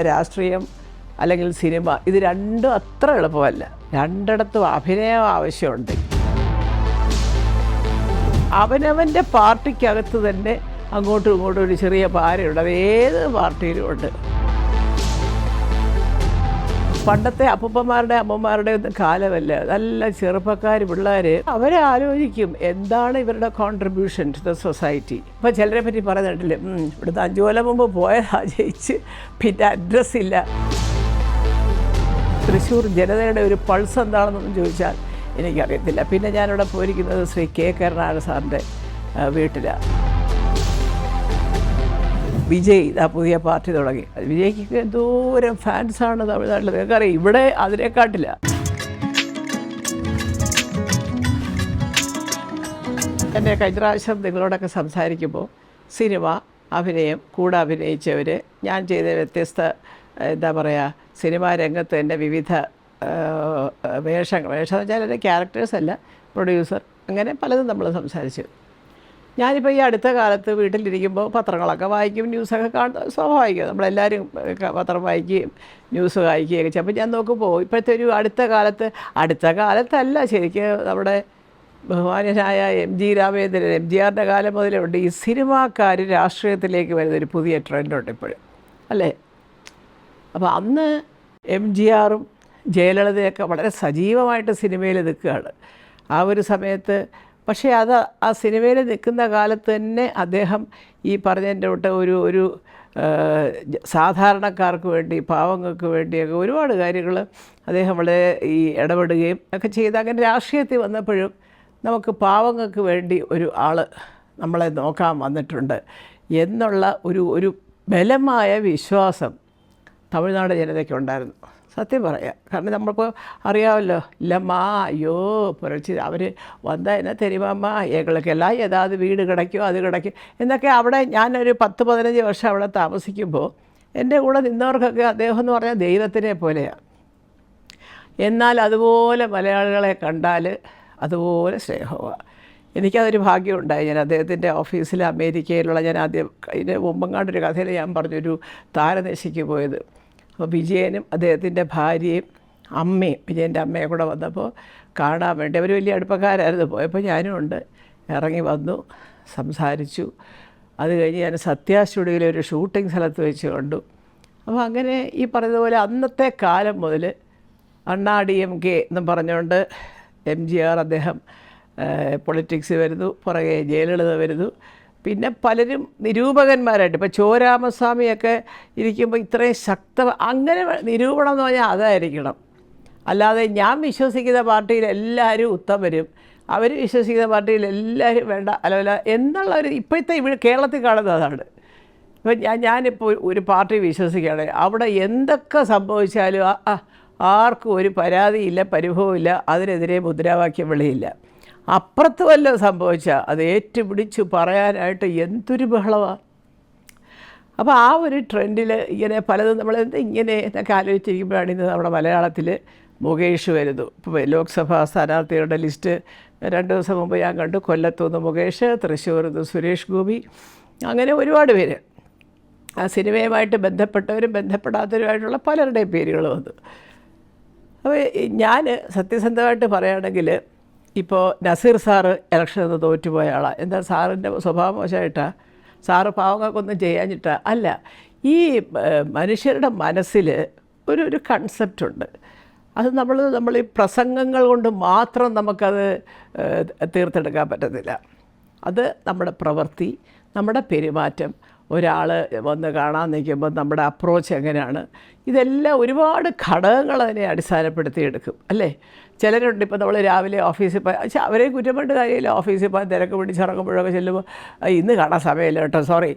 രാഷ്ട്രീയം അല്ലെങ്കിൽ സിനിമ ഇത് രണ്ടും അത്ര എളുപ്പമല്ല. രണ്ടിടത്തും അഭിനയം ആവശ്യമുണ്ട്. അവനവൻ്റെ പാർട്ടിക്കകത്ത് തന്നെ അങ്ങോട്ടും ഇങ്ങോട്ടും ഒരു ചെറിയ പാരയുണ്ട്. അത് ഏത് പാർട്ടിയിലും ഉണ്ട്. പണ്ടത്തെ അപ്പൂപ്പന്മാരുടെ അമ്മമാരുടെ ഒന്നും കാലമല്ല. നല്ല ചെറുപ്പക്കാർ പിള്ളേർ അവരെ ആലോചിക്കും എന്താണ് ഇവരുടെ കോൺട്രിബ്യൂഷൻ ടു ദ സൊസൈറ്റി. ഇപ്പോൾ ചിലരെ പറ്റി പറയുന്നുണ്ടല്ലേ, ഇവിടുന്ന് 5 കൊല്ലം മുമ്പ് പോയതാ ജയിച്ച്, പിന്നെ അഡ്രസ്സില്ല. തൃശ്ശൂർ ജനതയുടെ ഒരു പൾസ് എന്താണെന്നൊന്നും ചോദിച്ചാൽ എനിക്കറിയത്തില്ല. പിന്നെ ഞാനിവിടെ പോയിരിക്കുന്നത് ശ്രീ കെ കരുണാകരൻ സാറിൻ്റെ വീട്ടിലാണ്. വിജയ് ആ പുതിയ പാർട്ടി തുടങ്ങി. വിജയ്ക്ക് എന്തോരം ഫാൻസാണ് തമിഴ്നാട്ടിൽ. നിങ്ങൾക്കറിയാം, ഇവിടെ അതിനെക്കാട്ടില്ല. എന്നെ കഴിഞ്ഞ പ്രാവശ്യം നിങ്ങളോടൊക്കെ സംസാരിക്കുമ്പോൾ സിനിമ, അഭിനയം, കൂടെ അഭിനയിച്ചവർ, ഞാൻ ചെയ്ത വ്യത്യസ്ത എന്താ പറയുക സിനിമാ രംഗത്ത് എൻ്റെ വിവിധ വേഷം എന്ന് വെച്ചാൽ എൻ്റെ ക്യാരക്ടേഴ്സ് അല്ല, പ്രൊഡ്യൂസർ, അങ്ങനെ പലതും നമ്മൾ സംസാരിച്ചു. ഞാനിപ്പോൾ ഈ അടുത്ത കാലത്ത് വീട്ടിലിരിക്കുമ്പോൾ പത്രങ്ങളൊക്കെ വായിക്കും, ന്യൂസൊക്കെ കാണുന്നത് സ്വാഭാവികം. നമ്മളെല്ലാവരും പത്രം വായിക്കുകയും ന്യൂസ് വായിക്കുകയൊക്കെ ചെയ്യും. അപ്പോൾ ഞാൻ നോക്കുമ്പോൾ ഇപ്പോഴത്തെ ഒരു അടുത്ത കാലത്തല്ല ശരിക്കും നമ്മുടെ ബഹുമാന്യനായ MG രാമേന്ദ്രൻ, MGRൻ്റെ കാലം മുതലുണ്ട് ഈ സിനിമാക്കാർ രാഷ്ട്രീയത്തിലേക്ക് വരുന്നൊരു പുതിയ ട്രെൻഡുണ്ട് ഇപ്പോഴും, അല്ലേ? അപ്പോൾ അന്ന് MGRും ജയലളിതയൊക്കെ വളരെ സജീവമായിട്ട് സിനിമയിൽ നിൽക്കുകയാണ് ആ ഒരു സമയത്ത്. പക്ഷേ ആ സിനിമയിൽ നിൽക്കുന്ന കാലത്ത് തന്നെ അദ്ദേഹം ഈ പറഞ്ഞതിൻ്റെ തൊട്ട് ഒരു സാധാരണക്കാർക്ക് വേണ്ടി, പാവങ്ങൾക്ക് വേണ്ടിയൊക്കെ ഒരുപാട് കാര്യങ്ങൾ അദ്ദേഹം വളരെ ഇടപെടുകയും ഒക്കെ ചെയ്ത് അങ്ങനെ രാഷ്ട്രീയത്തിൽ വന്നപ്പോഴും നമുക്ക് പാവങ്ങൾക്ക് വേണ്ടി ഒരു ആൾ നമ്മളെ നോക്കാൻ വന്നിട്ടുണ്ട് എന്നുള്ള ഒരു ബലമായ വിശ്വാസം തമിഴ്നാട് ജനതയ്ക്കുണ്ടായിരുന്നു. സത്യം പറയാം. കാരണം നമ്മളിപ്പോൾ അറിയാമല്ലോ, ഇല്ലമ്മ അയ്യോ പുരട്சி അവർ വന്നാൽ എന്നാ തരുമമ്മ എங்களுക്കെല്ലാം ഏതാത് വീട് കിടയ്ക്കോ അത് കിടയ്ക്കും എന്നൊക്കെ. അവിടെ ഞാനൊരു 10-15 വർഷം അവിടെ താമസിക്കുമ്പോൾ എൻ്റെ കൂടെ നിന്നവർക്കൊക്കെ അദ്ദേഹം എന്ന് പറഞ്ഞാൽ ദൈവത്തിനെ പോലെയാണ്. എന്നാൽ അതുപോലെ മലയാളികളെ കണ്ടാൽ അതുപോലെ സ്നേഹമാണ്. എനിക്കതൊരു ഭാഗ്യമുണ്ടായി. ഞാൻ അദ്ദേഹത്തിൻ്റെ ഓഫീസിൽ അമേരിക്കയിലുള്ള, ഞാൻ ആദ്യം ഇതിന് മുമ്പെങ്ങാണ്ടൊരു കഥയിൽ ഞാൻ പറഞ്ഞൊരു താരദേശയ്ക്ക് പോയത്. അപ്പോൾ വിജയനും അദ്ദേഹത്തിൻ്റെ ഭാര്യയും അമ്മയും, വിജയൻ്റെ അമ്മയെ കൂടെ വന്നപ്പോൾ കാണാൻ വേണ്ടി അവർ വലിയ അടുപ്പക്കാരായിരുന്നു. പോയപ്പോൾ ഞാനും ഉണ്ട്. ഇറങ്ങി വന്നു, സംസാരിച്ചു. അത് കഴിഞ്ഞ് ഞാൻ സത്യ സ്റ്റുഡിയോയിലെ ഒരു ഷൂട്ടിംഗ് സ്ഥലത്ത് വെച്ച് കണ്ടു. അപ്പോൾ അങ്ങനെ ഈ പറഞ്ഞതുപോലെ അന്നത്തെ കാലം മുതൽ അണ്ണാ DMK എന്നും പറഞ്ഞുകൊണ്ട് MGR അദ്ദേഹം പൊളിറ്റിക്സ് വരുന്നു, പുറകെ ജയലളിത വരുന്നു, പിന്നെ പലരും നിരൂപകന്മാരായിട്ട്. ഇപ്പോൾ ചോരാമസ്വാമിയൊക്കെ ഇരിക്കുമ്പോൾ ഇത്രയും അങ്ങനെ നിരൂപണം എന്ന് പറഞ്ഞാൽ അതായിരിക്കണം. അല്ലാതെ ഞാൻ വിശ്വസിക്കുന്ന പാർട്ടിയിൽ എല്ലാവരും ഉത്തമരും, അവർ വിശ്വസിക്കുന്ന പാർട്ടിയിൽ എല്ലാവരും വേണ്ട അല്ല എന്നുള്ള ഇപ്പോഴത്തെ ഇവിടെ കേരളത്തിൽ കാണുന്നത് അതാണ്. ഇപ്പോൾ ഞാനിപ്പോൾ ഒരു പാർട്ടി വിശ്വസിക്കുകയാണ്, അവിടെ എന്തൊക്കെ സംഭവിച്ചാലും ആർക്കും ഒരു പരാതിയില്ല, പരിഭവമില്ല, അതിനെതിരെ മുദ്രാവാക്യം വിളിയില്ല. അപ്പുറത്ത് വല്ലതും സംഭവിച്ചാൽ അത് ഏറ്റുപിടിച്ച് പറയാനായിട്ട് എന്തൊരു ബഹളമാണ്. അപ്പോൾ ആ ഒരു ട്രെൻഡിൽ ഇങ്ങനെ പലതും നമ്മൾ ഇങ്ങനെ എന്നൊക്കെ ആലോചിച്ചിരിക്കുമ്പോഴാണ് ഇന്ന് നമ്മുടെ മലയാളത്തിൽ മുകേഷ് വരുന്നു. ഇപ്പോൾ ലോക്സഭാ സ്ഥാനാർത്ഥികളുടെ ലിസ്റ്റ് 2 ദിവസം മുമ്പ് ഞാൻ കണ്ടു. കൊല്ലത്തുനിന്ന് മുകേഷ്, തൃശ്ശൂരിൽ നിന്ന് സുരേഷ് ഗോപി, അങ്ങനെ ഒരുപാട് പേര് ആ സിനിമയുമായിട്ട് ബന്ധപ്പെട്ടവരും ബന്ധപ്പെടാത്തവരുമായിട്ടുള്ള പലരുടെയും പേരുകൾ വന്നു. അപ്പോൾ ഞാൻ സത്യസന്ധമായിട്ട് പറയുകയാണെങ്കിൽ ഇപ്പോൾ നസീർ സാറ് ഇലക്ഷനിൽ നിന്ന് തോറ്റുപോയ ആളാണ്. എന്താ സാറിൻ്റെ സ്വഭാവം മോശമായിട്ടാണ്? സാറ് പാവങ്ങൾക്കൊന്നും ചെയ്യാഞ്ഞിട്ടാ? അല്ല, ഈ മനുഷ്യരുടെ മനസ്സിൽ ഒരു കൺസെപ്റ്റുണ്ട്. അത് നമ്മൾ ഈ പ്രസംഗങ്ങൾ കൊണ്ട് മാത്രം നമുക്കത് തീർത്തെടുക്കാൻ പറ്റത്തില്ല. അത് നമ്മുടെ പ്രവൃത്തി, നമ്മുടെ പെരുമാറ്റം, ഒരാൾ വന്ന് കാണാൻ നിൽക്കുമ്പോൾ നമ്മുടെ അപ്രോച്ച് എങ്ങനെയാണ്, ഇതെല്ലാം ഒരുപാട് ഘടകങ്ങൾ അതിനെ അടിസ്ഥാനപ്പെടുത്തിയെടുക്കും, അല്ലേ? ചിലരുണ്ട്, ഇപ്പോൾ നമ്മൾ രാവിലെ ഓഫീസിൽ പോയി, പക്ഷേ അവരെ കുറ്റപ്പെട്ട് കാര്യമില്ല, ഓഫീസിൽ പോയി തിരക്ക് പിടിച്ചിറങ്ങുമ്പോഴൊക്കെ ചെല്ലുമ്പോൾ ഇന്ന് കാണാൻ സമയമില്ല കേട്ടോ, സോറി.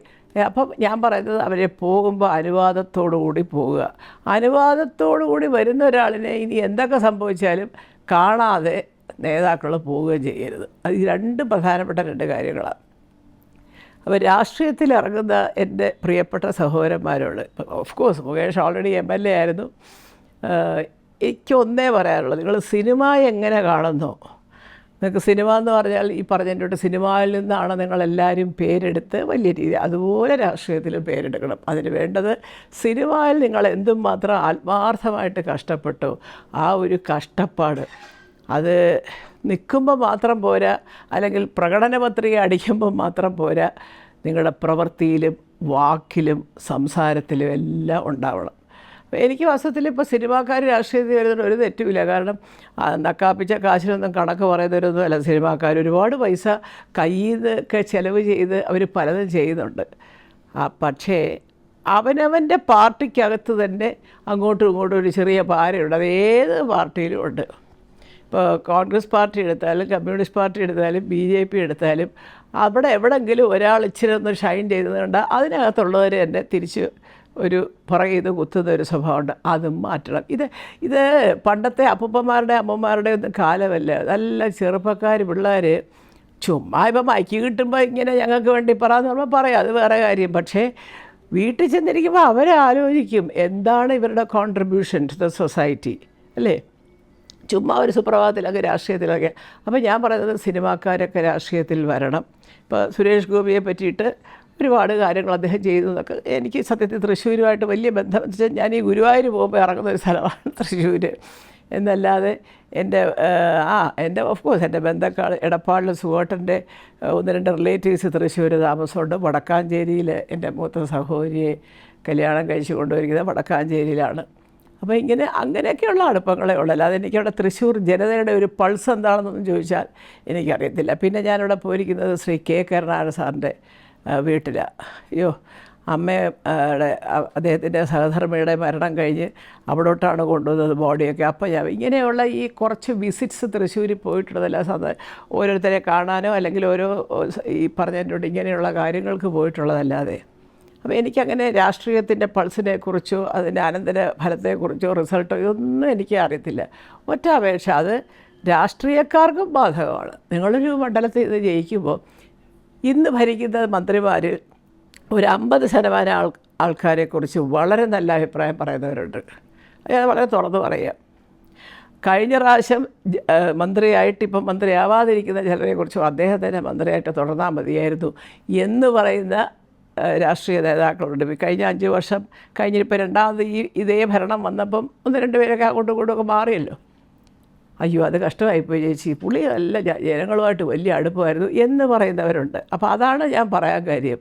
അപ്പം ഞാൻ പറയുന്നത് അവരെ പോകുമ്പോൾ അനുവാദത്തോടു കൂടി പോവുക. അനുവാദത്തോടു കൂടി വരുന്ന ഒരാളിനെ ഇനി എന്തൊക്കെ സംഭവിച്ചാലും കാണാതെ നേതാക്കൾ പോവുകയും ചെയ്യരുത്. അത് ഈ 2 പ്രധാനപ്പെട്ട 2 കാര്യങ്ങളാണ്. അപ്പോൾ രാഷ്ട്രീയത്തിലിറങ്ങുന്ന എൻ്റെ പ്രിയപ്പെട്ട സഹോദരന്മാരോട്, of course Mukesh already MLA ആയിരുന്നു. എനിക്കൊന്നേ പറയാനുള്ളത്, നിങ്ങൾ സിനിമ എങ്ങനെ കാണുന്നോ, നിങ്ങൾക്ക് സിനിമ എന്ന് പറഞ്ഞാൽ ഈ പറഞ്ഞതിൻ്റെ സിനിമയിൽ നിന്നാണ് നിങ്ങളെല്ലാവരും പേരെടുത്ത് വലിയ രീതി, അതുപോലെ രാഷ്ട്രീയത്തിൽ പേരെടുക്കണം. അതിന് വേണ്ടത് സിനിമയിൽ നിങ്ങൾ എന്തുമാത്രം ആത്മാർത്ഥമായിട്ട് കഷ്ടപ്പെട്ടു, ആ ഒരു കഷ്ടപ്പാട് അത് നിൽക്കുമ്പോൾ മാത്രം പോരാ, അല്ലെങ്കിൽ പ്രകടന പത്രിക അടിക്കുമ്പോൾ മാത്രം പോരാ, നിങ്ങളുടെ പ്രവൃത്തിയിലും വാക്കിലും സംസാരത്തിലും എല്ലാം ഉണ്ടാവണം. എനിക്ക് വാസ്തവത്തിൽ ഇപ്പോൾ സിനിമാക്കാർ രാഷ്ട്രീയത്തിൽ വരുന്നതിന് ഒരു തെറ്റുമില്ല. കാരണം നക്കാപ്പിച്ച കാശിനൊന്നും കണക്ക് പറയുന്നവരൊന്നും അല്ല സിനിമാക്കാർ. ഒരുപാട് പൈസ കയ്യിൽ നിന്നൊക്കെ ചിലവ് ചെയ്ത് അവർ പലതും ചെയ്യുന്നുണ്ട്. പക്ഷേ അവനവൻ്റെ പാർട്ടിക്കകത്ത് തന്നെ അങ്ങോട്ടും ഇങ്ങോട്ടും ഒരു ചെറിയ പാരയുണ്ട്. അത് ഏത് പാർട്ടിയിലും ഉണ്ട്. ഇപ്പോൾ കോൺഗ്രസ് പാർട്ടി എടുത്താലും കമ്മ്യൂണിസ്റ്റ് പാർട്ടി എടുത്താലും BJP എടുത്താലും അവിടെ എവിടെയെങ്കിലും ഒരാൾ ഇച്ചിരി ഒന്ന് ഷൈൻ ചെയ്തത് കണ്ടാൽ അതിനകത്തുള്ളവർ തന്നെ തിരിച്ച് ഒരു പുറകെ ഇത് കുത്തുന്ന ഒരു സ്വഭാവമുണ്ട്. അതും മാറ്റണം. ഇത് പണ്ടത്തെ അപ്പൂപ്പന്മാരുടെ അമ്മമാരുടെ ഒന്നും കാലമല്ല. നല്ല ചെറുപ്പക്കാർ പിള്ളേർ ചുമ്മാ ഇപ്പം മൈക്ക് കിട്ടുമ്പോൾ ഇങ്ങനെ ഞങ്ങൾക്ക് വേണ്ടി പറയാമെന്ന് പറയുമ്പോൾ പറയാം, അത് വേറെ കാര്യം. പക്ഷേ വീട്ടിൽ ചെന്നിരിക്കുമ്പോൾ അവരാലോചിക്കും എന്താണ് ഇവരുടെ കോൺട്രിബ്യൂഷൻ ടു ദ സൊസൈറ്റി, അല്ലേ? ചുമ്മാ ഒരു സുപ്രഭാതത്തിലൊക്കെ രാഷ്ട്രീയത്തിലൊക്കെ. അപ്പോൾ ഞാൻ പറയുന്നത് സിനിമാക്കാരൊക്കെ രാഷ്ട്രീയത്തിൽ വരണം. ഇപ്പോൾ സുരേഷ് ഗോപിയെ പറ്റിയിട്ട് ഒരുപാട് കാര്യങ്ങൾ അദ്ദേഹം ചെയ്തതൊക്കെ എനിക്ക് സത്യത്തിൽ തൃശ്ശൂരുമായിട്ട് വലിയ ബന്ധം വെച്ചാൽ ഞാൻ ഈ ഗുരുവായൂർ പോകുമ്പോൾ ഇറങ്ങുന്ന ഒരു സ്ഥലമാണ് തൃശ്ശൂർ. എന്നല്ലാതെ എൻ്റെ ഓഫ് കോഴ്സ് എൻ്റെ ബന്ധക്കാൾ എടപ്പാളിൽ സുവോട്ടൻ്റെ 1-2 റിലേറ്റീവ്സ് തൃശ്ശൂർ താമസമുണ്ട്. വടക്കാഞ്ചേരിയിൽ എൻ്റെ മൂത്ത സഹോദരിയെ കല്യാണം കഴിച്ച് കൊണ്ടുവരിക്കുന്നത് വടക്കാഞ്ചേരിയിലാണ്. അപ്പോൾ അങ്ങനെയൊക്കെയുള്ള അടുപ്പങ്ങളേ ഉള്ളൂ. അല്ലാതെ എനിക്കവിടെ തൃശ്ശൂർ ജനതയുടെ ഒരു പൾസ് എന്താണെന്നൊന്നും ചോദിച്ചാൽ എനിക്കറിയത്തില്ല. പിന്നെ ഞാനിവിടെ പോയിരിക്കുന്നത് ശ്രീ K. കരുണാകരൻ സാറിൻ്റെ വീട്ടിലാണ്. അയ്യോ, അമ്മയുടെ അദ്ദേഹത്തിൻ്റെ സഹധർമ്മിയുടെ മരണം കഴിഞ്ഞ് അവിടോട്ടാണ് കൊണ്ടുവന്നത് ബോഡിയൊക്കെ. അപ്പോൾ ഞാൻ ഇങ്ങനെയുള്ള ഈ കുറച്ച് വിസിറ്റ്സ് തൃശ്ശൂരിൽ പോയിട്ടുള്ളതല്ല, ഓരോരുത്തരെ കാണാനോ അല്ലെങ്കിൽ ഓരോ ഈ പറഞ്ഞതിനോട് ഇങ്ങനെയുള്ള കാര്യങ്ങൾക്ക് പോയിട്ടുള്ളതല്ലാതെ. അപ്പോൾ എനിക്കങ്ങനെ രാഷ്ട്രീയത്തിൻ്റെ പൾസിനെക്കുറിച്ചോ അതിൻ്റെ അനന്തര ഫലത്തെക്കുറിച്ചോ റിസൾട്ടോ ഇതൊന്നും എനിക്ക് അറിയത്തില്ല. ഒറ്റ അപേക്ഷ, അത് രാഷ്ട്രീയക്കാർക്കും ബാധകമാണ്. നിങ്ങളൊരു മണ്ഡലത്തിൽ ഇത് ജയിക്കുമ്പോൾ ഇന്ന് ഭരിക്കുന്ന മന്ത്രിമാർ ഒരു 50% ആൾക്കാരെക്കുറിച്ച് വളരെ നല്ല അഭിപ്രായം പറയുന്നവരുണ്ട്. ഞാൻ വളരെ തുറന്നു പറയാം. കഴിഞ്ഞ പ്രാവശ്യം മന്ത്രിയായിട്ട് ഇപ്പം മന്ത്രിയാവാതിരിക്കുന്ന ചിലരെക്കുറിച്ചും അദ്ദേഹം തന്നെ മന്ത്രിയായിട്ട് തുടർന്നാൽ മതിയായിരുന്നു എന്ന് പറയുന്ന രാഷ്ട്രീയ നേതാക്കളുണ്ട്. കഴിഞ്ഞ 5 വർഷം കഴിഞ്ഞിപ്പോൾ രണ്ടാമത് ഇതേ ഭരണം വന്നപ്പം 1-2 പേരൊക്കെ അങ്ങോട്ടും ഇങ്ങോട്ടുമൊക്കെ മാറിയല്ലോ. അയ്യോ, അത് കഷ്ടമായിപ്പോയി ചേച്ചി, പുള്ളി നല്ല ജനങ്ങളുമായിട്ട് വലിയ അടുപ്പമായിരുന്നു എന്ന് പറയുന്നവരുണ്ട്. അപ്പോൾ അതാണ് ഞാൻ പറയാൻ കാര്യം.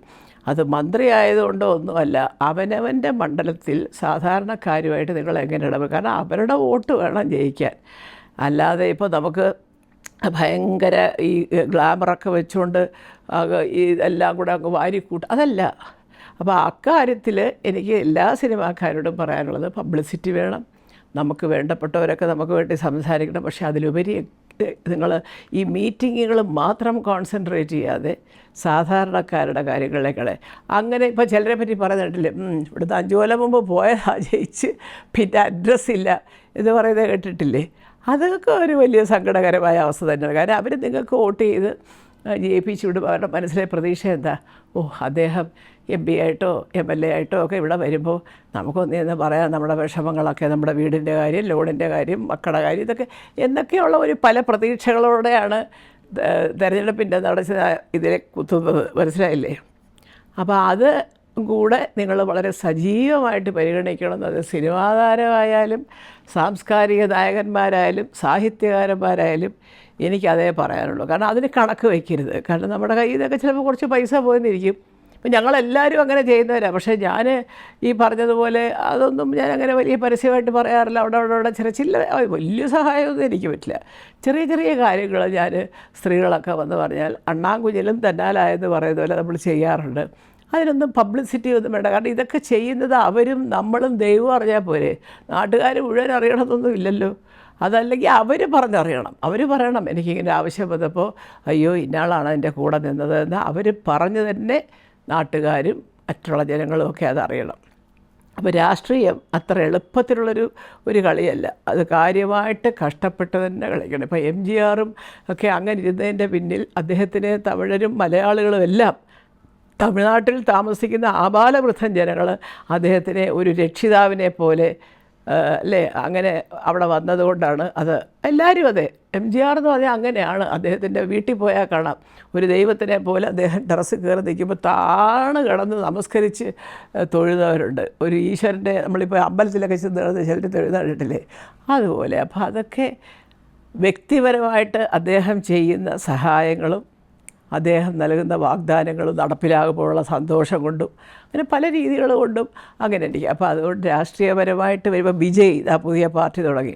അത് മന്ത്രി ആയതുകൊണ്ടോ ഒന്നുമല്ല, അവനവൻ്റെ മണ്ഡലത്തിൽ സാധാരണക്കാരുമായിട്ട് നിങ്ങൾ എങ്ങനെ ഇടപെടും? കാരണം അവരുടെ വോട്ട് വേണം ജയിക്കാൻ. അല്ലാതെ ഇപ്പോൾ നമുക്ക് ഭയങ്കര ഈ ഗ്ലാമറൊക്കെ വെച്ചുകൊണ്ട് ഇതെല്ലാം കൂടെ അങ്ങ് വാരിക്കൂട്ട്, അതല്ല. അപ്പോൾ അക്കാര്യത്തിൽ എനിക്ക് എല്ലാ സിനിമാക്കാരോടും പറയാനുള്ളത് പബ്ലിസിറ്റി വേണം. നമുക്ക് വേണ്ടപ്പെട്ടവരൊക്കെ നമുക്ക് വേണ്ടി സംസാരിക്കണം. പക്ഷേ അതിലുപരി നിങ്ങൾ ഈ മീറ്റിങ്ങുകൾ മാത്രം കോൺസെൻട്രേറ്റ് ചെയ്യാതെ സാധാരണക്കാരുടെ കാര്യങ്ങളിലേക്കാണ്. അങ്ങനെ ഇപ്പോൾ ചിലരെ പറ്റി പറയുന്നുണ്ടല്ലേ, ഇവിടുന്ന് 5 കൊല്ലം മുമ്പ് പോയതാ ജയിച്ച് പിന്നെ അഡ്രസ്സില്ല എന്ന് പറയുന്നത് കേട്ടിട്ടില്ലേ? അതൊക്കെ ഒരു വലിയ സങ്കടകരമായ അവസ്ഥ തന്നെയാണ്. കാരണം അവർ നിങ്ങൾക്ക് വോട്ട് ചെയ്ത് ജയിപ്പിച്ചു വിടും. അവരുടെ മനസ്സിലെ പ്രതീക്ഷ എന്താ? അദ്ദേഹം MP ആയിട്ടോ MLA ആയിട്ടോ ഒക്കെ ഇവിടെ വരുമ്പോൾ നമുക്കൊന്ന് പറയാം, നമ്മുടെ വിഷമങ്ങളൊക്കെ, നമ്മുടെ വീടിൻ്റെ കാര്യം, ലോണിൻ്റെ കാര്യം, മക്കളുടെ കാര്യം, ഇതൊക്കെ എന്നൊക്കെയുള്ള പല പ്രതീക്ഷകളോടെയാണ് തെരഞ്ഞെടുപ്പിൻ്റെ ഇതിലെ കുത്തുന്നത്. മനസ്സിലായില്ലേ? അപ്പോൾ അത് കൂടെ നിങ്ങൾ വളരെ സജീവമായിട്ട് പരിഗണിക്കണം. അത് സിനിമാ താരമായാലും സാംസ്കാരിക നായകന്മാരായാലും സാഹിത്യകാരന്മാരായാലും എനിക്കതേ പറയാനുള്ളൂ. കാരണം അതിന് കണക്ക് വയ്ക്കരുത്. കാരണം നമ്മുടെ കയ്യിൽ നിന്നൊക്കെ ചിലപ്പോൾ കുറച്ച് പൈസ പോയെന്നിരിക്കും. ഇപ്പം ഞങ്ങളെല്ലാവരും അങ്ങനെ ചെയ്യുന്നവരാണ്. പക്ഷേ ഞാൻ ഈ പറഞ്ഞതുപോലെ അതൊന്നും ഞാൻ അങ്ങനെ വലിയ പരസ്യമായിട്ട് പറയാറില്ല. അവിടെ ചില വലിയ സഹായമൊന്നും എനിക്ക് പറ്റില്ല. ചെറിയ ചെറിയ കാര്യങ്ങൾ ഞാൻ സ്ത്രീകളൊക്കെ വന്ന് പറഞ്ഞാൽ അണ്ണാങ്കുഞ്ഞിലും തന്നാലായെന്ന് പറയുന്ന പോലെ നമ്മൾ ചെയ്യാറുണ്ട്. അതിനൊന്നും പബ്ലിസിറ്റി ഒന്നും വേണ്ട. കാരണം ഇതൊക്കെ ചെയ്യുന്നത് അവരും നമ്മളും ദൈവം അറിഞ്ഞാൽ പോരെ. നാട്ടുകാർ മുഴുവൻ അറിയണമെന്നൊന്നും ഇല്ലല്ലോ. അതല്ലെങ്കിൽ അവർ പറഞ്ഞറിയണം. അവർ പറയണം, എനിക്കിങ്ങനെ ആവശ്യം വന്നപ്പോൾ അയ്യോ ഇന്നാളാണ് എൻ്റെ കൂടെ നിന്നത് എന്ന് അവർ പറഞ്ഞ് തന്നെ നാട്ടുകാരും മറ്റുള്ള ജനങ്ങളും ഒക്കെ അതറിയണം. അപ്പോൾ രാഷ്ട്രീയം അത്ര എളുപ്പത്തിലുള്ളൊരു കളിയല്ല. അത് കാര്യമായിട്ട് കഷ്ടപ്പെട്ട് തന്നെ കളിക്കണം. ഇപ്പോൾ MGRും ഒക്കെ അങ്ങനെ ഇരുന്നതിൻ്റെ പിന്നിൽ അദ്ദേഹത്തിന് തമിഴരും മലയാളികളും എല്ലാം തമിഴ്നാട്ടിൽ താമസിക്കുന്ന ആബാലവൃദ്ധം ജനങ്ങൾ അദ്ദേഹത്തിനെ ഒരു രക്ഷിതാവിനെ പോലെ അല്ലേ, അങ്ങനെ അവിടെ വന്നതുകൊണ്ടാണ് അത്. എല്ലാവരും അതെ. MGR എന്ന് പറഞ്ഞാൽ അങ്ങനെയാണ്. അദ്ദേഹത്തിൻ്റെ വീട്ടിൽ പോയാൽ കാണാം, ഒരു ദൈവത്തിനെ പോലെ അദ്ദേഹം ടെറസിൽ കയറി നിൽക്കുമ്പോൾ താണ് കിടന്ന് നമസ്കരിച്ച് തൊഴുന്നവരുണ്ട്. ഒരു ഈശ്വരൻ്റെ, നമ്മളിപ്പോൾ അമ്പലത്തിലൊക്കെ ചെന്ന് ചിലർ തൊഴുന്നവരുണ്ടല്ലേ, അതുപോലെ. അപ്പോൾ അതൊക്കെ വ്യക്തിപരമായിട്ട് അദ്ദേഹം ചെയ്യുന്ന സഹായങ്ങളും അദ്ദേഹം നൽകുന്ന വാഗ്ദാനങ്ങളും നടപ്പിലാകുമ്പോഴുള്ള സന്തോഷം കൊണ്ടും അങ്ങനെ പല രീതികൾ കൊണ്ടും അങ്ങനെ എനിക്ക്. അപ്പോൾ അതുകൊണ്ട് രാഷ്ട്രീയപരമായിട്ട് വരുമ്പോൾ വിജയ് ആ പുതിയ പാർട്ടി തുടങ്ങി.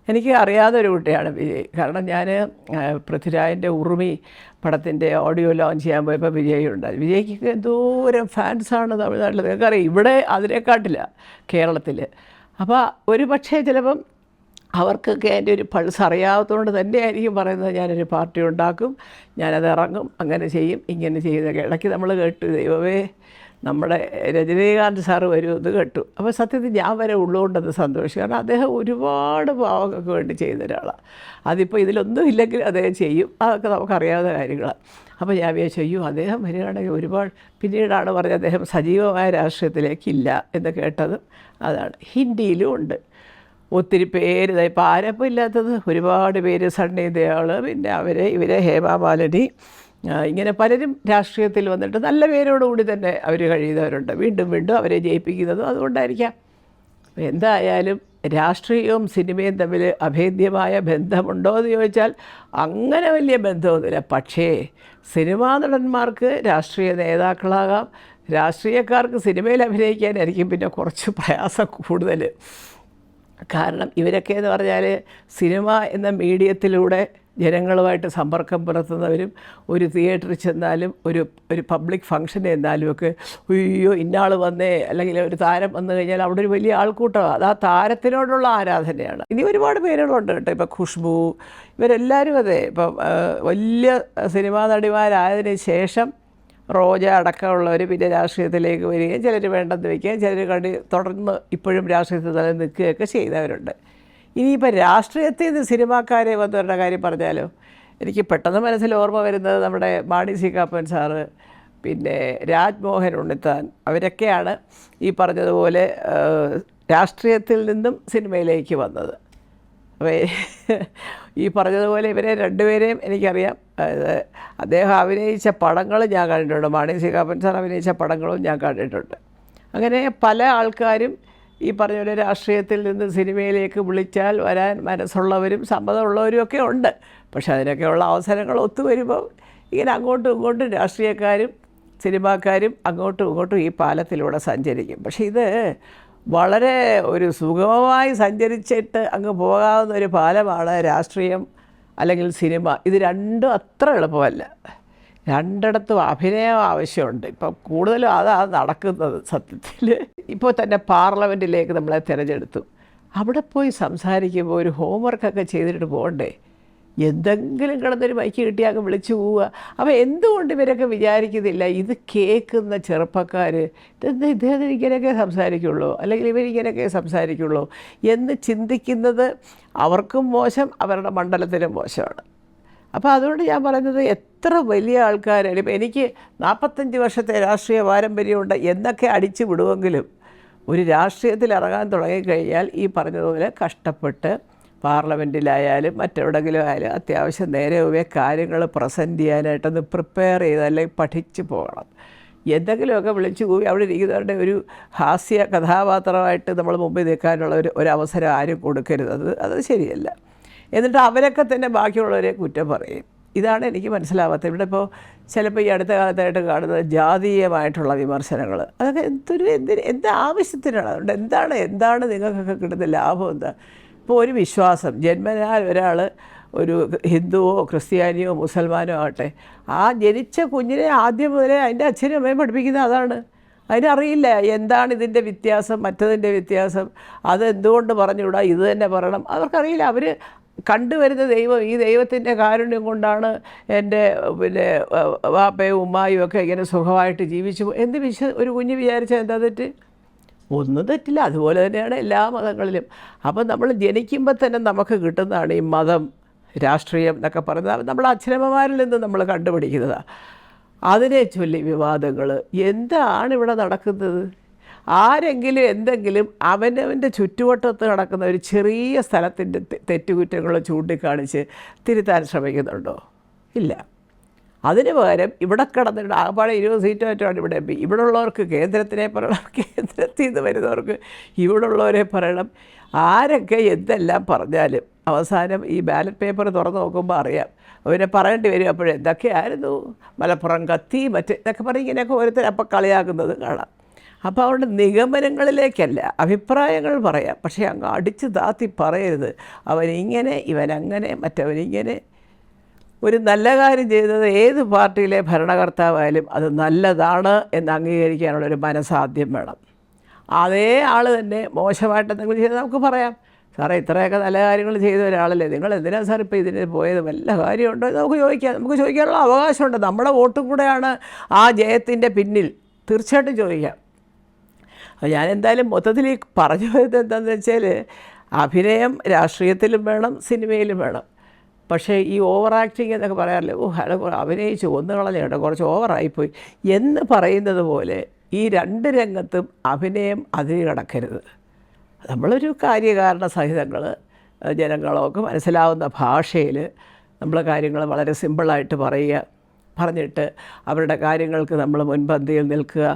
എനിക്ക് അറിയാവുന്ന ഒരു കുട്ടിയാണ് വിജയ്. കാരണം ഞാൻ പൃഥ്വിരാജിൻ്റെ ഉറുമി പടത്തിൻ്റെ ഓഡിയോ ലോഞ്ച് ചെയ്യാൻ പോയപ്പോൾ വിജയ് ഉണ്ടായി. വിജയ്ക്ക് എന്തോരം ഫാൻസാണ് തമിഴ്നാട്ടിൽ, നിങ്ങൾക്കറിയാം. ഇവിടെ അതിനെക്കാട്ടില്ല കേരളത്തിൽ. അപ്പോൾ ഒരു പക്ഷേ ചിലപ്പം അവർക്കൊക്കെ എൻ്റെ ഒരു പൾസ് അറിയാത്തതുകൊണ്ട് തന്നെയായിരിക്കും പറയുന്നത്, ഞാനൊരു പാർട്ടി ഉണ്ടാക്കും, ഞാനത് ഇറങ്ങും, അങ്ങനെ ചെയ്യും, ഇങ്ങനെ ചെയ്യുന്നതൊക്കെ. ഇടയ്ക്ക് നമ്മൾ കേട്ടു, ദൈവമേ നമ്മുടെ രജനീകാന്ത് സാറ് വരുമെന്ന് കേട്ടു. അപ്പോൾ സത്യത്തിൽ ഞാൻ വരെ ഉള്ളുകൊണ്ടത് സന്തോഷിക്കും. കാരണം അദ്ദേഹം ഒരുപാട് പാവങ്ങൾക്ക് വേണ്ടി ചെയ്യുന്ന ഒരാളാണ്. അതിപ്പോൾ ഇതിലൊന്നും ഇല്ലെങ്കിൽ അദ്ദേഹം ചെയ്യും, അതൊക്കെ നമുക്കറിയാവുന്ന കാര്യങ്ങളാണ്. അപ്പോൾ ഞാൻ വിചാരിച്ചു, അയ്യോ അദ്ദേഹം വരികയാണെങ്കിൽ ഒരുപാട്. പിന്നീടാണ് പറഞ്ഞത് അദ്ദേഹം സജീവമായ രാഷ്ട്രീയത്തിലേക്കില്ല എന്ന് കേട്ടതും അതാണ്. ഹിന്ദിയിലും ഉണ്ട് ഒത്തിരി പേര്. ഇപ്പോൾ ആരപ്പം ഇല്ലാത്തത്, ഒരുപാട് പേര്. സണ്ണി ദയാൾ, പിന്നെ ഇവരെ ഹേമാമാലിനി, ഇങ്ങനെ പലരും രാഷ്ട്രീയത്തിൽ വന്നിട്ട് നല്ല പേരോടുകൂടി തന്നെ അവർ കഴിയുന്നവരുണ്ട്. വീണ്ടും വീണ്ടും അവരെ ജയിപ്പിക്കുന്നതും അതുകൊണ്ടായിരിക്കാം. എന്തായാലും രാഷ്ട്രീയവും സിനിമയും തമ്മിൽ അഭേദ്യമായ ബന്ധമുണ്ടോ എന്ന് ചോദിച്ചാൽ അങ്ങനെ വലിയ ബന്ധമൊന്നുമില്ല. പക്ഷേ സിനിമാ നടന്മാർക്ക് രാഷ്ട്രീയ നേതാക്കളാകാം, രാഷ്ട്രീയക്കാർക്ക് സിനിമയിൽ അഭിനയിക്കാനായിരിക്കും പിന്നെ കുറച്ച് പ്രയാസം കൂടുതൽ. കാരണം ഇവരൊക്കെ എന്ന് പറഞ്ഞാൽ സിനിമ എന്ന മീഡിയത്തിലൂടെ ജനങ്ങളുമായിട്ട് സമ്പർക്കം പുലർത്തുന്നവരും, ഒരു തിയേറ്ററിൽ ചെന്നാലും ഒരു പബ്ലിക് ഫംഗ്ഷൻ ചെന്നാലും ഒക്കെ അയ്യോ ഇന്നാൾ വന്നേ, അല്ലെങ്കിൽ ഒരു താരം വന്നു കഴിഞ്ഞാൽ അവിടെ ഒരു വലിയ ആൾക്കൂട്ടമാണ്. അത് ആ താരത്തിനോടുള്ള ആരാധനയാണ്. ഇനി ഒരുപാട് പേരുകളുണ്ട് കേട്ടോ. ഇപ്പോൾ ഖുഷ്ബു, ഇവരെല്ലാവരും അതെ. ഇപ്പം വലിയ സിനിമാ നടിമാരായതിനു ശേഷം റോജ അടക്കമുള്ളവർ പിന്നെ രാഷ്ട്രീയത്തിലേക്ക് വരികയും ചിലർ വേണ്ടെന്ന് വയ്ക്കുകയും ചിലർ തുടർന്ന് ഇപ്പോഴും രാഷ്ട്രീയത്തിൽ തന്നെ നിൽക്കുകയൊക്കെ ചെയ്യുന്നവരുണ്ട്. ഇനിയിപ്പോൾ രാഷ്ട്രീയത്തിൽ നിന്ന് സിനിമാക്കാരെ വന്നവരുടെ കാര്യം പറഞ്ഞാലോ, എനിക്ക് പെട്ടെന്ന് മനസ്സിൽ ഓർമ്മ വരുന്നത് നമ്മുടെ മാണി സി കാപ്പൻ സാറ്, പിന്നെ രാജ്മോഹൻ ഉണ്ണിത്താൻ, അവരൊക്കെയാണ് ഈ പറഞ്ഞതുപോലെ രാഷ്ട്രീയത്തിൽ നിന്നും സിനിമയിലേക്ക് വന്നത്. അപ്പോൾ ഈ പറഞ്ഞതുപോലെ ഇവരെ രണ്ടുപേരെയും എനിക്കറിയാം. അദ്ദേഹം അഭിനയിച്ച പടങ്ങൾ ഞാൻ കണ്ടിട്ടുണ്ട്, മാണി സി കാപ്പൻ സാർ അഭിനയിച്ച പടങ്ങളും ഞാൻ കണ്ടിട്ടുണ്ട്. അങ്ങനെ പല ആൾക്കാരും ഈ പറഞ്ഞ പോലെ രാഷ്ട്രീയത്തിൽ നിന്ന് സിനിമയിലേക്ക് വിളിച്ചാൽ വരാൻ മനസ്സുള്ളവരും സമ്മതമുള്ളവരും ഒക്കെ ഉണ്ട്. പക്ഷെ അതിനൊക്കെയുള്ള അവസരങ്ങൾ ഒത്തുവരുമ്പോൾ ഇങ്ങനെ അങ്ങോട്ടും ഇങ്ങോട്ടും രാഷ്ട്രീയക്കാരും സിനിമാക്കാരും അങ്ങോട്ടും ഇങ്ങോട്ടും ഈ പാലത്തിലൂടെ സഞ്ചരിക്കും. പക്ഷേ ഇത് വളരെ ഒരു സുഗമമായി സഞ്ചരിച്ചിട്ട് അങ്ങ് പോകാവുന്ന ഒരു പാലമാണ് രാഷ്ട്രീയം അല്ലെങ്കിൽ സിനിമ. ഇത് രണ്ടും അത്ര എളുപ്പമല്ല. രണ്ടിടത്തും അഭിനയം ആവശ്യമുണ്ട്. ഇപ്പം കൂടുതലും അതാണ് നടക്കുന്നത് സത്യത്തിൽ. ഇപ്പോൾ തന്നെ പാർലമെൻറ്റിലേക്ക് നമ്മളെ തിരഞ്ഞെടുത്തു. അവിടെ പോയി സംസാരിക്കുമ്പോൾ ഒരു ഹോംവർക്കൊക്കെ ചെയ്തിട്ട് പോകണ്ടേ? എന്തെങ്കിലും കിടന്നൊരു മൈക്ക് കിട്ടിയാൽ അങ്ങ് വിളിച്ചു പോവുക. അപ്പോൾ എന്തുകൊണ്ട് ഇവരൊക്കെ വിചാരിക്കുന്നില്ല ഇത് കേൾക്കുന്ന ചെറുപ്പക്കാർ ഇദ്ദേഹത്തിന് ഇങ്ങനെയൊക്കെ സംസാരിക്കുള്ളൂ, അല്ലെങ്കിൽ ഇവരിങ്ങനെയൊക്കെ സംസാരിക്കുള്ളൂ എന്ന് ചിന്തിക്കുന്നത് അവർക്കും മോശം, അവരുടെ മണ്ഡലത്തിനും മോശമാണ്. അപ്പോൾ അതുകൊണ്ട് ഞാൻ പറയുന്നത് എത്ര വലിയ ആൾക്കാരായാലും, ഇപ്പോൾ എനിക്ക് 45 വർഷത്തെ രാഷ്ട്രീയ പാരമ്പര്യമുണ്ട് എന്നൊക്കെ അടിച്ചു വിടുമെങ്കിലും ഒരു രാഷ്ട്രീയത്തിൽ ഇറങ്ങാൻ തുടങ്ങിക്കഴിഞ്ഞാൽ ഈ പറഞ്ഞതുപോലെ കഷ്ടപ്പെട്ട് പാർലമെൻറ്റിലായാലും മറ്റെവിടെങ്കിലും ആയാലും അത്യാവശ്യം നേരെ കാര്യങ്ങൾ പ്രസൻറ്റ് ചെയ്യാനായിട്ടൊന്ന് പ്രിപ്പയർ ചെയ്ത് അല്ലെങ്കിൽ പഠിച്ച് പോകണം. എന്തെങ്കിലുമൊക്കെ വിളിച്ചു കൂവി അവിടെ ഇരിക്കുന്നവരുടെ ഒരു ഹാസ്യ കഥാപാത്രമായിട്ട് നമ്മൾ മുമ്പിൽ നിൽക്കാനുള്ള ഒരു അവസരം ആരും കൊടുക്കരുത്. അത് ശരിയല്ല. എന്നിട്ട് അവരൊക്കെ തന്നെ ബാക്കിയുള്ളവരെ കുറ്റം പറയും. ഇതാണ് എനിക്ക് മനസ്സിലാവാത്തത്. ഇവിടെ ഇപ്പോൾ ചിലപ്പോൾ ഈ അടുത്ത കാലത്തായിട്ട് കാണുന്നത് ജാതീയമായിട്ടുള്ള വിമർശനങ്ങൾ. അതൊക്കെ എന്ത് ആവശ്യത്തിനാണ്? അതുകൊണ്ട് എന്താണ് നിങ്ങൾക്കൊക്കെ കിട്ടുന്ന ലാഭം എന്താ? ഇപ്പോൾ ഒരു വിശ്വാസം ജന്മനാൽ ഒരാൾ ഒരു ഹിന്ദുവോ ക്രിസ്ത്യാനിയോ മുസൽമാനോ ആകട്ടെ, ആ ജനിച്ച കുഞ്ഞിനെ ആദ്യം മുതലേ അതിൻ്റെ അച്ഛനും അമ്മയും പഠിപ്പിക്കുന്നത് അതാണ്. അതിനറിയില്ല എന്താണ് ഇതിൻ്റെ വ്യത്യാസം, മറ്റതിൻ്റെ വ്യത്യാസം, അതെന്തുകൊണ്ട് പറഞ്ഞുകൂടാ, ഇത് തന്നെ പറയണം, അവർക്കറിയില്ല. അവർ കണ്ടുവരുന്ന ദൈവം, ഈ ദൈവത്തിൻ്റെ കാരുണ്യം കൊണ്ടാണ് എൻ്റെ പിന്നെ വാപ്പയും ഉമ്മായും ഒക്കെ ഇങ്ങനെ സുഖമായിട്ട് ജീവിച്ചു എന്ന് ഒരു കുഞ്ഞ് വിചാരിച്ചാൽ എന്താ തെറ്റ്? ഒന്നും തെറ്റില്ല. അതുപോലെ തന്നെയാണ് എല്ലാ മതങ്ങളിലും. അപ്പം നമ്മൾ ജനിക്കുമ്പോൾ തന്നെ നമുക്ക് കിട്ടുന്നതാണ് ഈ മതം, രാഷ്ട്രീയം എന്നൊക്കെ പറയുന്നത്. നമ്മൾ അച്ഛനമ്മമാരിൽ നിന്ന് നമ്മൾ കണ്ടുപിടിക്കുന്നതാണ്. അതിനെ ചൊല്ലി വിവാദങ്ങൾ എന്താണ് ഇവിടെ നടക്കുന്നത്? ആരെങ്കിലും എന്തെങ്കിലും അവനവൻ്റെ ചുറ്റുവട്ടത്ത് നടക്കുന്ന ഒരു ചെറിയ സ്ഥലത്തിൻ്റെ തെറ്റുകുറ്റങ്ങൾ ചൂണ്ടിക്കാണിച്ച് തിരുത്താൻ ശ്രമിക്കുന്നുണ്ടോ? ഇല്ല. അതിന് പകരം ഇവിടെ കിടന്നിട്ട് ആകപ്പാടെ 20 സീറ്റ് മറ്റാണ് ഇവിടെ എം പി. ഇവിടെ ഉള്ളവർക്ക് കേന്ദ്രത്തിനെ പറയണം, കേന്ദ്രത്തിൽ നിന്ന് വരുന്നവർക്ക് ഇവിടെ ഉള്ളവരെ പറയണം. ആരൊക്കെ എന്തെല്ലാം പറഞ്ഞാലും അവസാനം ഈ ബാലറ്റ് പേപ്പർ തുറന്ന് നോക്കുമ്പോൾ അറിയാം അവരെ പറയേണ്ടി വരും. അപ്പോഴെന്തൊക്കെയായിരുന്നു മലപ്പുറം കത്തി ഇതൊക്കെ പറഞ്ഞ് ഇങ്ങനെയൊക്കെ ഓരോരുത്തർ അപ്പം കളിയാക്കുന്നത് കാണാം. അപ്പോൾ അവരുടെ നിഗമനങ്ങളിലേക്കല്ല, അഭിപ്രായങ്ങൾ പറയാം, പക്ഷേ അങ്ങ് അടിച്ച് താത്തി പറയരുത് അവനിങ്ങനെ ഇവനങ്ങനെ മറ്റവനിങ്ങനെ. ഒരു നല്ല കാര്യം ചെയ്തത് ഏത് പാർട്ടിയിലെ ഭരണകർത്താവായാലും അത് നല്ലതാണ് എന്ന് അംഗീകരിക്കാനുള്ളൊരു മനസ്സാദ്യം വേണം. അതേ ആൾ തന്നെ മോശമായിട്ട് എന്തെങ്കിലും ചെയ്താൽ നമുക്ക് പറയാം, സാറേ ഇത്രയൊക്കെ നല്ല കാര്യങ്ങൾ ചെയ്ത ഒരാളല്ലേ, നിങ്ങൾ എന്തിനാണ് സാർ ഇപ്പോൾ ഇതിന് പോയത്, വല്ല കാര്യമുണ്ടോ നമുക്ക് ചോദിക്കാം. നമുക്ക് ചോദിക്കാനുള്ള അവകാശമുണ്ട്. നമ്മുടെ വോട്ടും കൂടെയാണ് ആ ജയത്തിൻ്റെ പിന്നിൽ, തീർച്ചയായിട്ടും ചോദിക്കാം. ഞാൻ എന്തായാലും മൊത്തത്തിൽ ഈ പറഞ്ഞു പോയത് എന്താണെന്ന് വെച്ചാൽ, അഭിനയം രാഷ്ട്രീയത്തിലും വേണം, സിനിമയിലും വേണം. പക്ഷേ ഈ ഓവർ ആക്ടിങ് എന്നൊക്കെ പറയാറില്ലേ, അയാൾ അഭിനയിച്ച് ഒന്ന് കളഞ്ഞേട്ടോ കുറച്ച് ഓവറായിപ്പോയി എന്ന് പറയുന്നത് പോലെ ഈ രണ്ട് രംഗത്തും അഭിനയം അതിന് കടക്കരുത്. നമ്മളൊരു കാര്യകാരണ സഹിതങ്ങൾ ജനങ്ങളൊക്കെ മനസ്സിലാവുന്ന ഭാഷയിൽ നമ്മൾ കാര്യങ്ങൾ വളരെ സിമ്പിളായിട്ട് പറയുക, പറഞ്ഞിട്ട് അവരുടെ കാര്യങ്ങൾക്ക് നമ്മൾ മുൻപന്തിയിൽ നിൽക്കുക.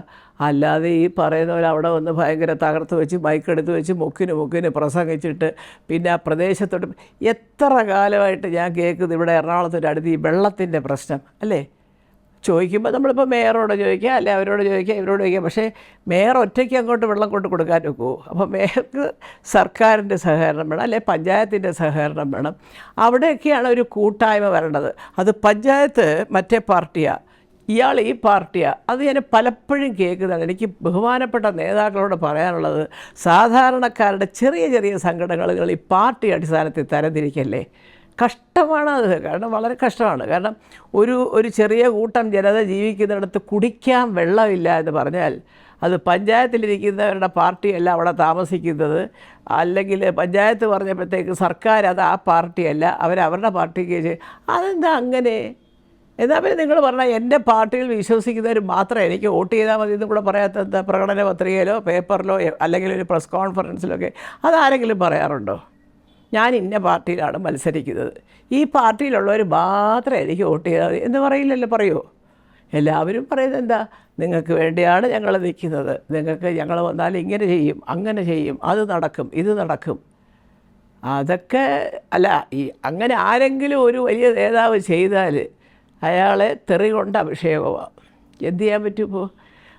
അല്ലാതെ ഈ പറയുന്ന പോലെ അവിടെ വന്ന് ഭയങ്കര തകർത്ത് വെച്ച് മൈക്കെടുത്ത് വെച്ച് മുക്കിന് പ്രസംഗിച്ചിട്ട് പിന്നെ ആ പ്രദേശത്തോട്ട് എത്ര കാലമായിട്ട് ഞാൻ കേൾക്കുന്നത് ഇവിടെ എറണാകുളത്തിൻ്റെ അടുത്ത് ഈ വെള്ളത്തിൻ്റെ പ്രശ്നം അല്ലേ ചോദിക്കുമ്പോൾ നമ്മളിപ്പോൾ മേയറോട് ചോദിക്കുക, അല്ലെ അവരോട് ചോദിക്കുക, ഇവരോട് ചോദിക്കുക. പക്ഷേ മേയർ ഒറ്റയ്ക്ക് അങ്ങോട്ട് വെള്ളം കൊണ്ട് കൊടുക്കാൻ ഒക്കുമോ? അപ്പോൾ മേയർക്ക് സർക്കാരിൻ്റെ സഹകരണം വേണം, അല്ലെ പഞ്ചായത്തിൻ്റെ സഹകരണം വേണം. അവിടെയൊക്കെയാണ് ഒരു കൂട്ടായ്മ വരേണ്ടത്. അത് പഞ്ചായത്ത് മറ്റേ പാർട്ടിയാണ്, ഇയാൾ ഈ പാർട്ടിയാണ്. അത് ഞാൻ പലപ്പോഴും കേൾക്കുന്നതാണ്. എനിക്ക് ബഹുമാനപ്പെട്ട നേതാക്കളോട് പറയാനുള്ളത്, സാധാരണക്കാരുടെ ചെറിയ ചെറിയ സംഘടനകൾ ഈ പാർട്ടി അടിസ്ഥാനത്തിൽ തരംതിരിക്കല്ലേ. കഷ്ടമാണത്. കാരണം വളരെ കഷ്ടമാണ്. കാരണം ഒരു ചെറിയ കൂട്ടം ജനത ജീവിക്കുന്നിടത്ത് കുടിക്കാൻ വെള്ളമില്ല എന്ന് പറഞ്ഞാൽ അത് പഞ്ചായത്തിലിരിക്കുന്നവരുടെ പാർട്ടിയല്ല അവിടെ താമസിക്കുന്നത്. അല്ലെങ്കിൽ പഞ്ചായത്ത് പറഞ്ഞപ്പോഴത്തേക്ക് സർക്കാർ അത് ആ പാർട്ടിയല്ല, അവരവരുടെ പാർട്ടിക്ക്. അതെന്താ അങ്ങനെ? എന്നാൽ പിന്നെ നിങ്ങൾ പറഞ്ഞാൽ എൻ്റെ പാർട്ടിയിൽ വിശ്വസിക്കുന്നവർ മാത്രം എനിക്ക് വോട്ട് ചെയ്താൽ മതി എന്നും കൂടെ പറയാത്ത പ്രകടന പത്രികയിലോ പേപ്പറിലോ അല്ലെങ്കിൽ ഒരു പ്രസ് കോൺഫറൻസിലൊക്കെ അതാരെങ്കിലും പറയാറുണ്ടോ? ഞാൻ ഇന്ന പാർട്ടിയിലാണ് മത്സരിക്കുന്നത്, ഈ പാർട്ടിയിലുള്ളവർ മാത്രമേ എനിക്ക് വോട്ട് ചെയ്താൽ മതി എന്ന് പറയില്ലല്ലോ. പറയുമോ? എല്ലാവരും പറയുന്നത് എന്താ, നിങ്ങൾക്ക് വേണ്ടിയാണ് ഞങ്ങൾ നിൽക്കുന്നത്, നിങ്ങൾക്ക് ഞങ്ങൾ വന്നാൽ ഇങ്ങനെ ചെയ്യും, അങ്ങനെ ചെയ്യും, അത് നടക്കും, ഇത് നടക്കും. അതൊക്കെ അല്ല. ഈ അങ്ങനെ ആരെങ്കിലും ഒരു വലിയ നേതാവ് ചെയ്താൽ അയാളെ തെറി കൊണ്ട് അഭിഷേകമാണ്. എന്ത് ചെയ്യാൻ പറ്റുമോ?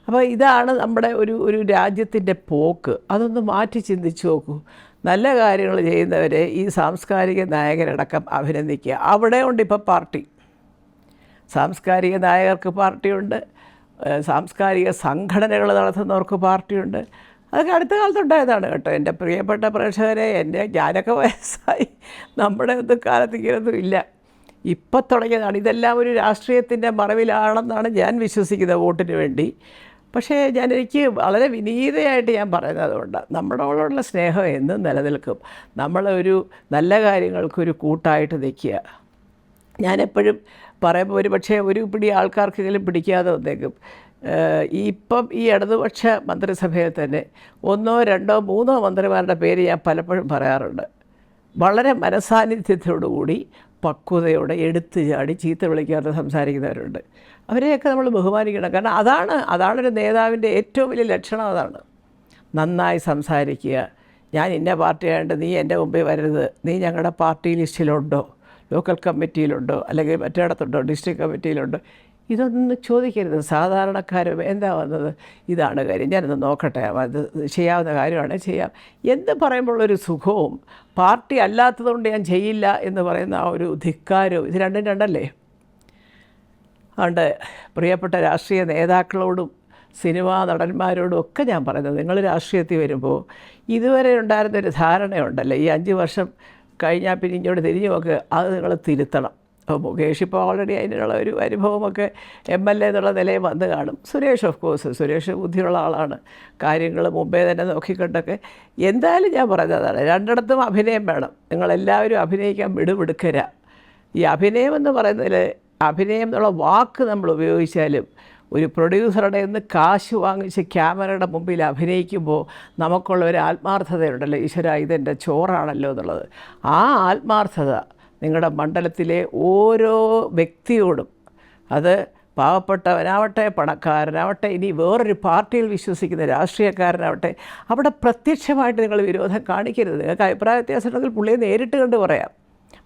അപ്പോൾ ഇതാണ് നമ്മുടെ ഒരു രാജ്യത്തിൻ്റെ പോക്ക്. അതൊന്ന് മാറ്റി ചിന്തിച്ച് നോക്കൂ. നല്ല കാര്യങ്ങൾ ചെയ്യുന്നവരെ ഈ സാംസ്കാരിക നായകരടക്കം അഭിനന്ദിക്കുക. അവിടെ ഉണ്ട് ഇപ്പോൾ പാർട്ടി. സാംസ്കാരിക നായകർക്ക് പാർട്ടിയുണ്ട്, സാംസ്കാരിക സംഘടനകൾ നടത്തുന്നവർക്ക് പാർട്ടിയുണ്ട്. അതൊക്കെ അടുത്ത കാലത്തുണ്ടായതാണ് കേട്ടോ. എൻ്റെ പ്രിയപ്പെട്ട പ്രേക്ഷകരെ, ഞാനൊക്കെ വയസ്സായി, നമ്മുടെ ഒന്നും കാലത്ത് ഇങ്ങനെയൊന്നും ഇല്ല, ഇപ്പം തുടങ്ങിയതാണ്. ഇതെല്ലാം ഒരു രാഷ്ട്രീയത്തിൻ്റെ മറവിലാണെന്നാണ് ഞാൻ വിശ്വസിക്കുന്നത്, വോട്ടിന് വേണ്ടി. പക്ഷേ എനിക്ക് വളരെ വിനീതയായിട്ട് ഞാൻ പറയുന്നത് അതുകൊണ്ടാണ്, നമ്മളോടുള്ള സ്നേഹം എന്നും നിലനിൽക്കും. നമ്മളൊരു നല്ല കാര്യങ്ങൾക്കൊരു കൂട്ടായിട്ട് നിൽക്കുക. ഞാനെപ്പോഴും പറയുമ്പോൾ ഒരു പക്ഷേ ഒരു പിടി ആൾക്കാർക്കെങ്കിലും പിടിക്കാതെ വന്നേക്കും. ഇപ്പം ഈ ഇടതുപക്ഷ മന്ത്രിസഭയിൽ തന്നെ 1, 2, 3 മന്ത്രിമാരുടെ പേര് ഞാൻ പലപ്പോഴും പറയാറുണ്ട്. വളരെ മനസാന്നിധ്യത്തോടുകൂടി പക്വതയോടെ എടുത്തു ചാടി ചീത്ത വിളിക്കാതെ സംസാരിക്കുന്നവരുണ്ട്. അവരെയൊക്കെ നമ്മൾ ബഹുമാനിക്കണം. കാരണം അതാണൊരു നേതാവിൻ്റെ ഏറ്റവും വലിയ ലക്ഷണം. അതാണ് നന്നായി സംസാരിക്കുക. ഞാൻ ഇന്ന പാർട്ടിയായതുകൊണ്ട് നീ എൻ്റെ മുമ്പിൽ വരരുത്, നീ ഞങ്ങളുടെ പാർട്ടി ലിസ്റ്റിലുണ്ടോ, ലോക്കൽ കമ്മിറ്റിയിലുണ്ടോ, അല്ലെങ്കിൽ മറ്റിടത്തുണ്ടോ, ഡിസ്ട്രിക്ട് കമ്മിറ്റിയിലുണ്ടോ, ഇതൊന്നും ചോദിക്കരുത്. സാധാരണക്കാരും എന്താ വന്നത്, ഇതാണ് കാര്യം, ഞാനൊന്ന് നോക്കട്ടെ, അത് ചെയ്യാവുന്ന കാര്യമാണ്, ചെയ്യാം എന്ന് പറയുമ്പോഴൊരു സുഖവും പാർട്ടി അല്ലാത്തതുകൊണ്ട് ഞാൻ ചെയ്യില്ല എന്ന് പറയുന്ന ആ ഒരു ധിക്കാരവും, ഇത് രണ്ടും രണ്ടല്ലേ. അതുകൊണ്ട് പ്രിയപ്പെട്ട രാഷ്ട്രീയ നേതാക്കളോടും സിനിമാ നടന്മാരോടും ഒക്കെ ഞാൻ പറയുന്നത്, നിങ്ങൾ രാഷ്ട്രീയത്തിൽ വരുമ്പോൾ ഇതുവരെ ഉണ്ടായിരുന്നൊരു ധാരണയുണ്ടല്ലോ, ഈ 5 വർഷം കഴിഞ്ഞാൽ പിന്നെ ഇങ്ങോട്ട് തിരിഞ്ഞു നോക്ക്, അത് നിങ്ങൾ തിരുത്തണം. അപ്പോൾ മുകേഷ് ഇപ്പോൾ ഓൾറെഡി അതിനുള്ള ഒരു അനുഭവമൊക്കെ MLA എന്നുള്ള നിലയിൽ വന്ന് കാണും. സുരേഷ് ഓഫ് കോഴ്സ്, സുരേഷ് ബുദ്ധിയുള്ള ആളാണ്, കാര്യങ്ങൾ മുമ്പേ തന്നെ നോക്കിക്കൊണ്ടൊക്കെ. എന്തായാലും ഞാൻ പറഞ്ഞതാണ്, രണ്ടിടത്തും അഭിനയം വേണം. നിങ്ങളെല്ലാവരും അഭിനയിക്കാൻ വിടുവിടുക്കര. ഈ അഭിനയം എന്ന് പറയുന്നതിൽ, അഭിനയം എന്നുള്ള വാക്ക് നമ്മൾ ഉപയോഗിച്ചാലും ഒരു പ്രൊഡ്യൂസറുടെ നിന്ന് കാശ് വാങ്ങിച്ച് ക്യാമറയുടെ മുമ്പിൽ അഭിനയിക്കുമ്പോൾ നമുക്കുള്ള ഒരു ആത്മാർത്ഥതയുണ്ടല്ലോ, ഈശ്വര ഇതെൻ്റെ ചോറാണല്ലോ എന്നുള്ളത്. ആ ആത്മാർത്ഥത നിങ്ങളുടെ മണ്ഡലത്തിലെ ഓരോ വ്യക്തിയോടും, അത് പാവപ്പെട്ടവനാവട്ടെ പണക്കാരനാവട്ടെ ഇനി വേറൊരു പാർട്ടിയിൽ വിശ്വസിക്കുന്ന രാഷ്ട്രീയക്കാരനാവട്ടെ, അവിടെ പ്രത്യക്ഷമായിട്ട് നിങ്ങൾ വിരോധം കാണിക്കരുത്. നിങ്ങൾക്ക് അഭിപ്രായ വ്യത്യാസം ഉണ്ടെങ്കിൽ പുള്ളിയെ നേരിട്ട് കണ്ട് പറയാം,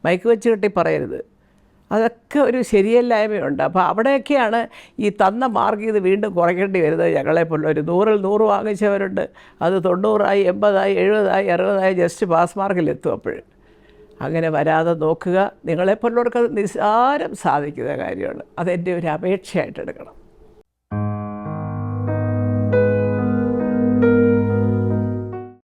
മൈക്ക് വെച്ച് കെട്ടി പറയരുത്. അതൊക്കെ ഒരു ശരിയല്ലായ്മയുണ്ട്. അപ്പോൾ അവിടെയൊക്കെയാണ് ഈ തന്ന മാർക്ക് ഇത് വീണ്ടും കുറയ്ക്കേണ്ടി വരുന്നത്. ഞങ്ങളെപ്പോലെ ഒരു 100-ൽ 100 വാങ്ങിച്ചവരുണ്ട്, അത് 90-ആയി 80-ആയി 70-ആയി 60-ആയി ജസ്റ്റ് പാസ് മാർക്കിലെത്തും. അപ്പോൾ അങ്ങനെ വരാതെ നോക്കുക. നിങ്ങളെപ്പോലുള്ളവർക്ക് അത് നിസ്സാരം സാധിക്കുന്ന കാര്യമാണ്. അതെൻ്റെ ഒരു അപേക്ഷയായിട്ട് എടുക്കണം.